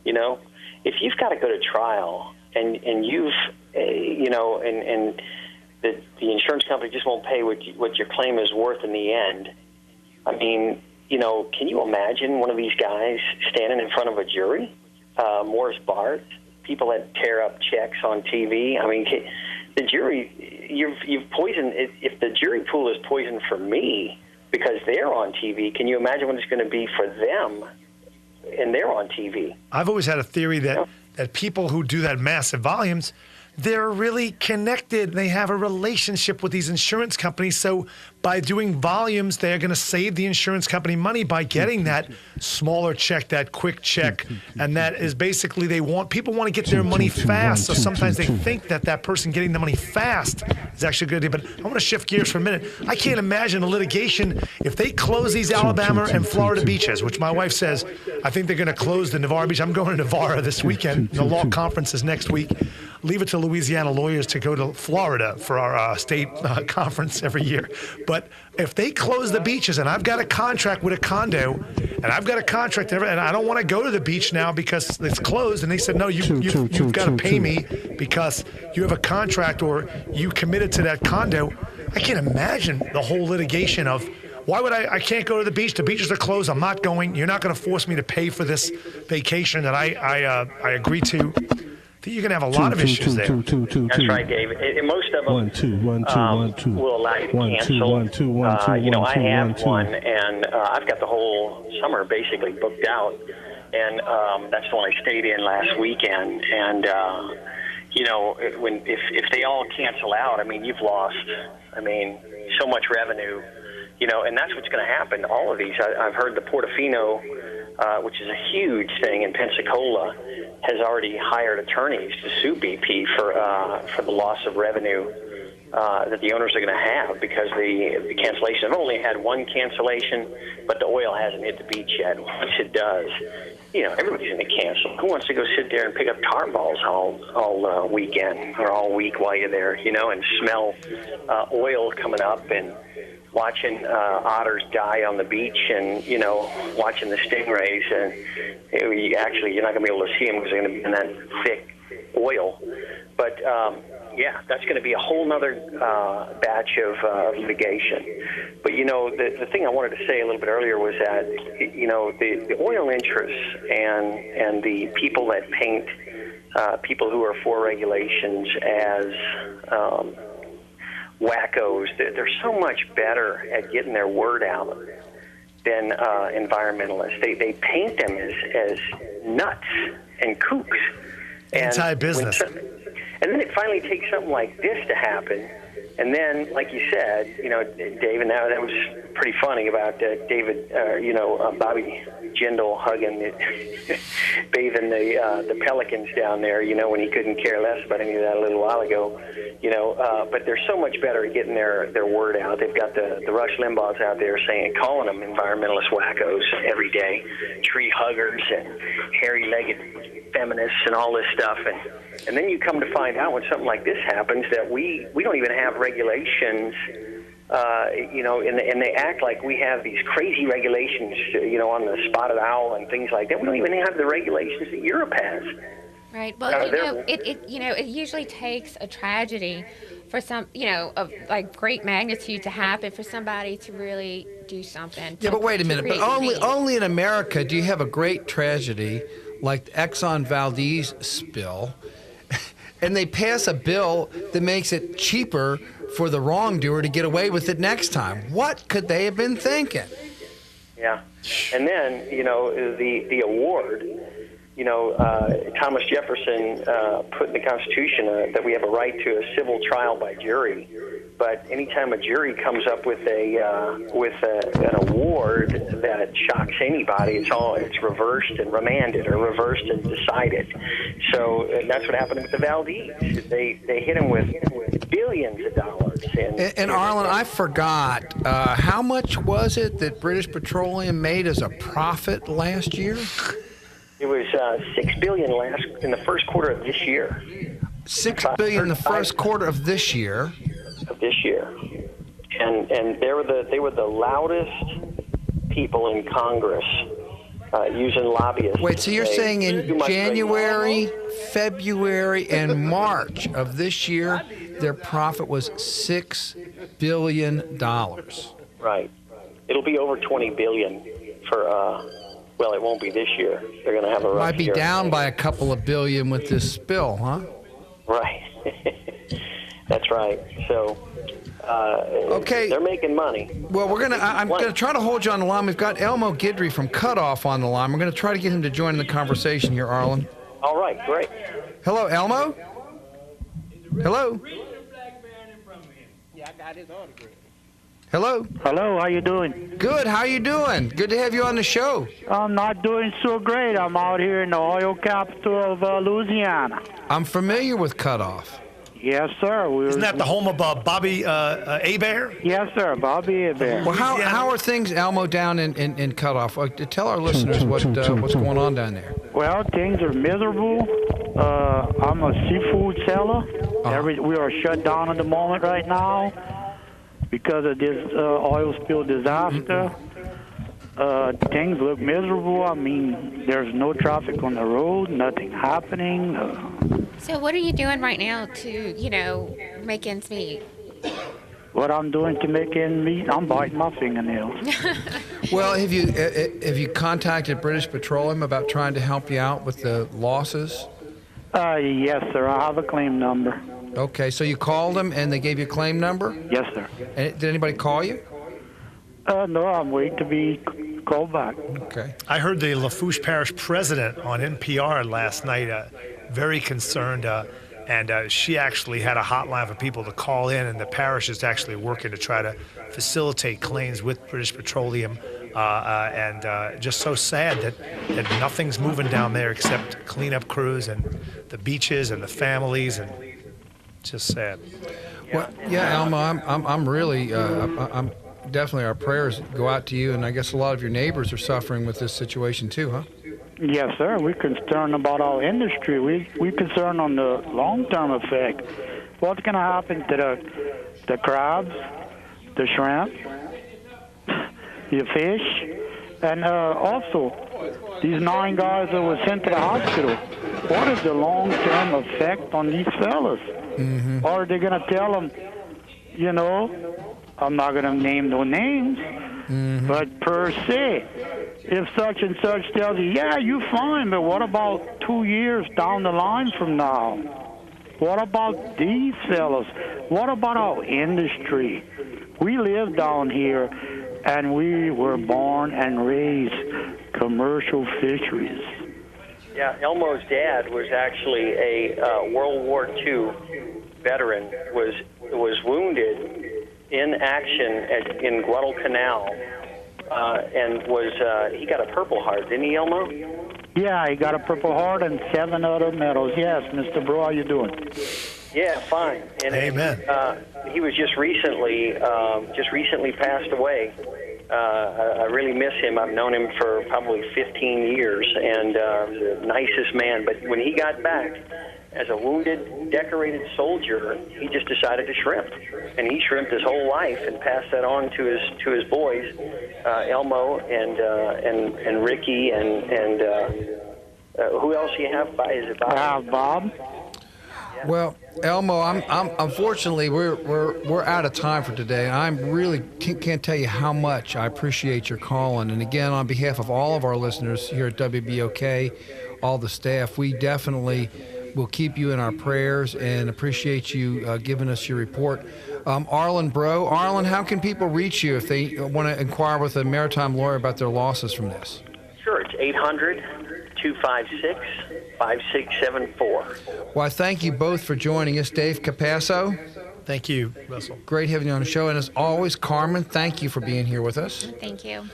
You know, if you've got to go to trial and you've, and the insurance company just won't pay what your claim is worth in the end. I mean, can you imagine one of these guys standing in front of a jury? Morris Bart, people that tear up checks on TV. I mean, the jury, you've poisoned. If the jury pool is poisoned for me because they're on TV, can you imagine what it's going to be for them and they're on TV? I've always had a theory that people who do that massive volumes, they're really connected. They have a relationship with these insurance companies. So by doing volumes, they're going to save the insurance company money by getting that smaller check, that quick check. And that is basically people want to get their money fast. So sometimes they think that person getting the money fast is actually a good idea. But I want to shift gears for a minute. I can't imagine a litigation if they close these Alabama and Florida beaches, which my wife says, I think they're going to close the Navarre beach. I'm going to Navarre this weekend. The law conference is next week. Leave it to Louisiana lawyers to go to Florida for our state conference every year. But if they close the beaches and I've got a contract with a condo and I've got a contract and I don't want to go to the beach now because it's closed, and they said, no, you've got to pay me because you have a contract or you committed to that condo, I can't imagine the whole litigation of why would I can't go to the beach. The beaches are closed. I'm not going. You're not going to force me to pay for this vacation that I agree to. You're going to have a lot of issues there. That's right, Dave. And most of them will allow you to cancel. I have one, and I've got the whole summer basically booked out. And that's the one I stayed in last weekend. And, if they all cancel out, I mean, you've lost, so much revenue. And that's what's going to happen. All of these. I've heard the Portofino, which is a huge thing in Pensacola, has already hired attorneys to sue BP for the loss of revenue that the owners are going to have because the cancellation. I've only had one cancellation, but the oil hasn't hit the beach yet. Once it does, everybody's going to cancel. Who wants to go sit there and pick up tar balls all weekend or all week while you're there, and smell oil coming up and watching otters die on the beach and, watching the stingrays. And you're not going to be able to see them because they're going to be in that thick oil. But, that's going to be a whole nother batch of litigation. But, the thing I wanted to say a little bit earlier was that, the oil interests and the people that paint people who are for regulations as wackos, they're so much better at getting their word out than environmentalists. They paint them as nuts and kooks. Anti-business. And then it finally takes something like this to happen. And then, like you said, Dave, and that was pretty funny about Bobby Jindal bathing the pelicans down there, when he couldn't care less about any of that a little while ago, but they're so much better at getting their word out. They've got the Rush Limbaughs out there calling them environmentalist wackos every day, tree huggers and hairy-legged feminists and all this stuff. And then you come to find out when something like this happens that we don't even have regulations, and they act like we have these crazy regulations, on the spotted owl and things like that. We don't even have the regulations that Europe has. Right. Well, it usually takes a tragedy for some, of like great magnitude to happen for somebody to really do something. Yeah, but wait a minute. But only in America do you have a great tragedy like the Exxon Valdez spill, and they pass a bill that makes it cheaper for the wrongdoer to get away with it next time. What could they have been thinking? Yeah. And then, the award, Thomas Jefferson put in the Constitution that we have a right to a civil trial by jury. But anytime a jury comes up with an award that shocks anybody, it's reversed and remanded or reversed and decided. So that's what happened with the Valdez. They hit him with billions of dollars. And Arlen, I forgot, how much was it that British Petroleum made as a profit last year? It was $6 billion in the first quarter of this year. $6 billion in the first quarter of this year. And they were the loudest people in Congress using lobbyists. Wait, so you're saying in January, February, and March of this year, their profit was $6 billion? Right. It'll be over $20 billion for, well, it won't be this year. They're going to have a rough Might be year. down by a couple of billion with this spill, huh? Right. That's right. So, okay. They're making money. Well, I'm gonna try to hold you on the line. We've got Elmo Guidry from Cutoff on the line. We're gonna try to get him to join the conversation here, Arlen. All right, great. Hello, Elmo. Hello. Yeah, I got his autograph. Hello. Hello, how you doing? Good. How you doing? Good to have you on the show. I'm not doing so great. I'm out here in the oil capital of Louisiana. I'm familiar with Cutoff. Yes, sir. Isn't that the home of Bobby Hebert? Yes, sir. Bobby Hebert. Well, how are things, Elmo, down in Cutoff? Tell our listeners what's going on down there. Well, things are miserable. I'm a seafood seller. We are shut down at the moment right now because of this oil spill disaster. Things look miserable. I mean, there's no traffic on the road, nothing happening. So what are you doing right now to, make ends meet? What I'm doing to make ends meet, I'm biting my fingernails. Well, have you contacted British Petroleum about trying to help you out with the losses? Yes, sir. I have a claim number. Okay, so you called them and they gave you a claim number? Yes, sir. And did anybody call you? No, I'm waiting to be called back. Okay. I heard the Lafourche Parish president on NPR last night, very concerned, and she actually had a hotline for people to call in, and the parish is actually working to try to facilitate claims with British Petroleum, and just so sad that nothing's moving down there except cleanup crews and the beaches and the families, and just sad. Well, yeah, Alma, I'm really, I'm definitely, our prayers go out to you, and I guess a lot of your neighbors are suffering with this situation too, huh? Yes, sir. We're concerned about our industry. We're concerned on the long-term effect. What's going to happen to the crabs, the shrimp, the fish, and also these 9 guys that were sent to the hospital? What is the long-term effect on these fellas? Mm-hmm. Or are they going to tell them, I'm not going to name no names, but per se, if such and such tells you, yeah, you're fine, but what about 2 years down the line from now? What about these fellas? What about our industry? We live down here, and we were born and raised commercial fisheries. Yeah, Elmo's dad was actually a World War II veteran, was wounded in action in Guadalcanal, and he got a Purple Heart, didn't he, Elmo? Yeah, he got a Purple Heart and 7 other medals. Yes, Mr. Bro, how you doing? Yeah, fine. And, Amen. He was just recently passed away. I really miss him. I've known him for probably 15 years, and the nicest man. But when he got back as a wounded, decorated soldier, he just decided to shrimp, and he shrimped his whole life and passed that on to his boys, Elmo and Ricky and who else you have? Is it Bob? Bob. Well, Elmo, I'm unfortunately we're out of time for today. I really can't tell you how much I appreciate your calling. And again, on behalf of all of our listeners here at WBOK, all the staff, we definitely will keep you in our prayers and appreciate you giving us your report. Arlen Bro, Arlen, how can people reach you if they want to inquire with a maritime lawyer about their losses from this? Sure, it's 800-256-5674. Well, I thank you both for joining us. Dave Capasso. Thank you, Russell. Great having you on the show. And as always, Carmen, thank you for being here with us. Thank you.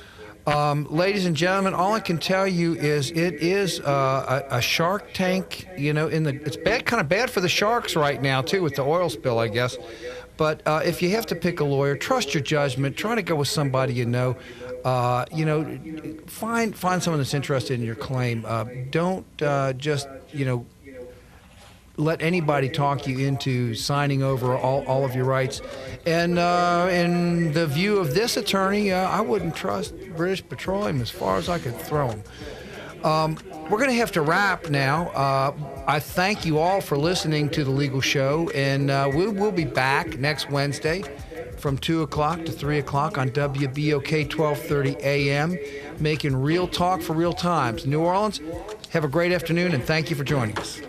Ladies and gentlemen, all I can tell you is it is a Shark Tank. It's kind of bad for the sharks right now too with the oil spill, I guess. But if you have to pick a lawyer, trust your judgment. Try to go with somebody you know. Find someone that's interested in your claim. Don't just let anybody talk you into signing over all of your rights. And in the view of this attorney, I wouldn't trust British Petroleum as far as I could throw them. We're going to have to wrap now. I thank you all for listening to The Legal Show, and we'll be back next Wednesday from 2 o'clock to 3 o'clock on WBOK 1230 AM, making real talk for real times. New Orleans, have a great afternoon, and thank you for joining us.